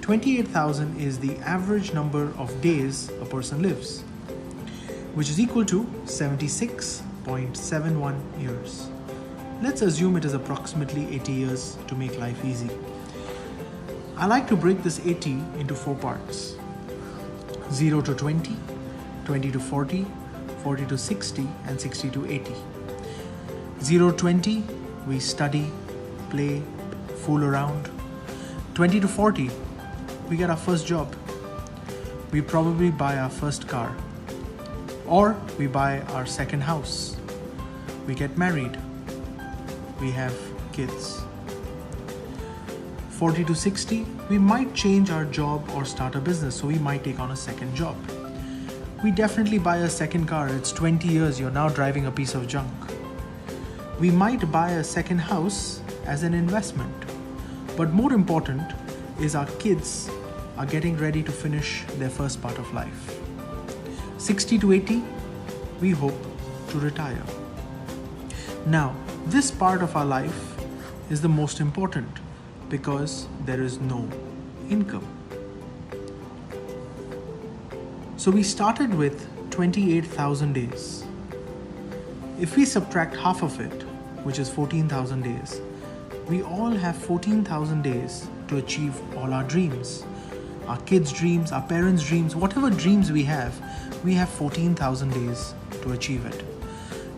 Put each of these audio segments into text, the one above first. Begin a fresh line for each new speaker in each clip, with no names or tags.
28,000 is the average number of days a person lives, which is equal to 76.71 years. Let's assume it is approximately 80 years to make life easy. I like to break this 80 into 4 parts: 0 to 20, 20 to 40, 40 to 60, and 60 to 80. 0 to 20, we study, play, fool around. 20 to 40, we get our first job. We probably buy our first car. Or we buy our second house. We get married. We have kids. 40 to 60, we might change our job or start a business, so we might take on a second job. We definitely buy a second car. It's 20 years, you're now driving a piece of junk. We might buy a second house as an investment. But more important is our kids are getting ready to finish their first part of life. 60 to 80, we hope to retire. Now, this part of our life is the most important because there is no income. So we started with 28,000 days. If we subtract half of it, which is 14,000 days, we all have 14,000 days to achieve all our dreams. Our kids' dreams, our parents' dreams, whatever dreams we have 14,000 days to achieve it.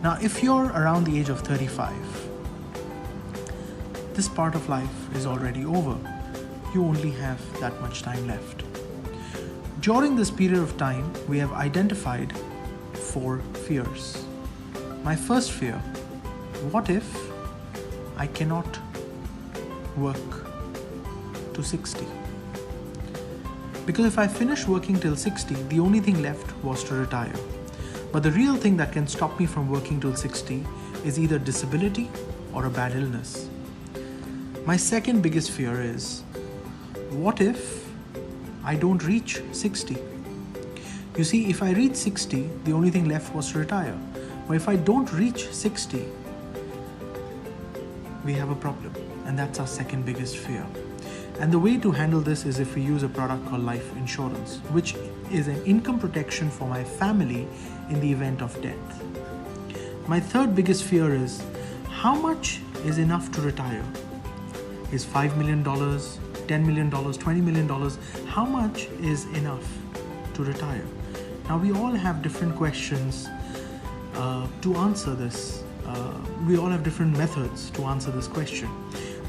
Now, if you're around the age of 35, this part of life is already over. You only have that much time left. During this period of time, we have identified 4 fears. My first fear: what if I cannot work to 60? Because if I finish working till 60, the only thing left was to retire. But the real thing that can stop me from working till 60 is either disability or a bad illness. My second biggest fear is, what if I don't reach 60? You see, if I reach 60, the only thing left was to retire. But if I don't reach 60, we have a problem. And that's our second biggest fear. And the way to handle this is if we use a product called life insurance, which is an income protection for my family in the event of death. My third biggest fear is, how much is enough to retire? Is $5 million, $10 million, $20 million, how much is enough to retire? Now, we all have different questions to answer this. We all have different methods to answer this question.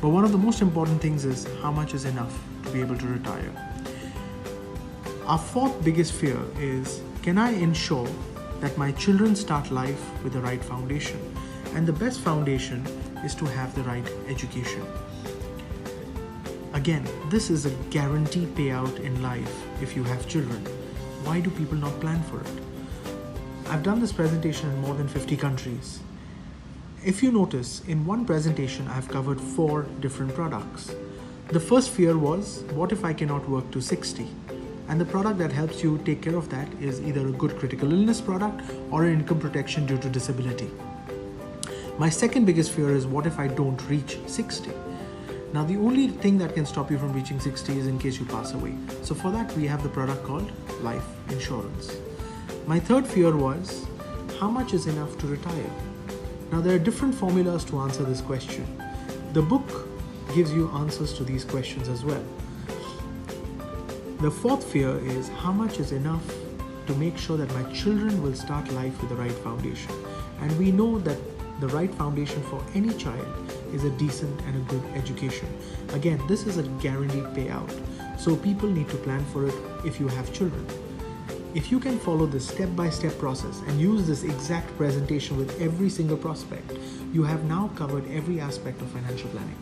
But one of the most important things is, how much is enough to be able to retire? Our fourth biggest fear is, can I ensure that my children start life with the right foundation? And the best foundation is to have the right education. Again, this is a guaranteed payout in life if you have children. Why do people not plan for it? I've done this presentation in more than 50 countries. If you notice, in one presentation, I've covered 4 different products. The first fear was, what if I cannot work to 60? And the product that helps you take care of that is either a good critical illness product or an income protection due to disability. My second biggest fear is, what if I don't reach 60? Now, the only thing that can stop you from reaching 60 is in case you pass away. So for that, we have the product called life insurance. My third fear was, how much is enough to retire? Now, there are different formulas to answer this question. The book gives you answers to these questions as well. The fourth fear is, how much is enough to make sure that my children will start life with the right foundation? And we know that the right foundation for any child is a decent and a good education. Again, this is a guaranteed payout. So people need to plan for it if you have children. If you can follow this step-by-step process and use this exact presentation with every single prospect, you have now covered every aspect of financial planning.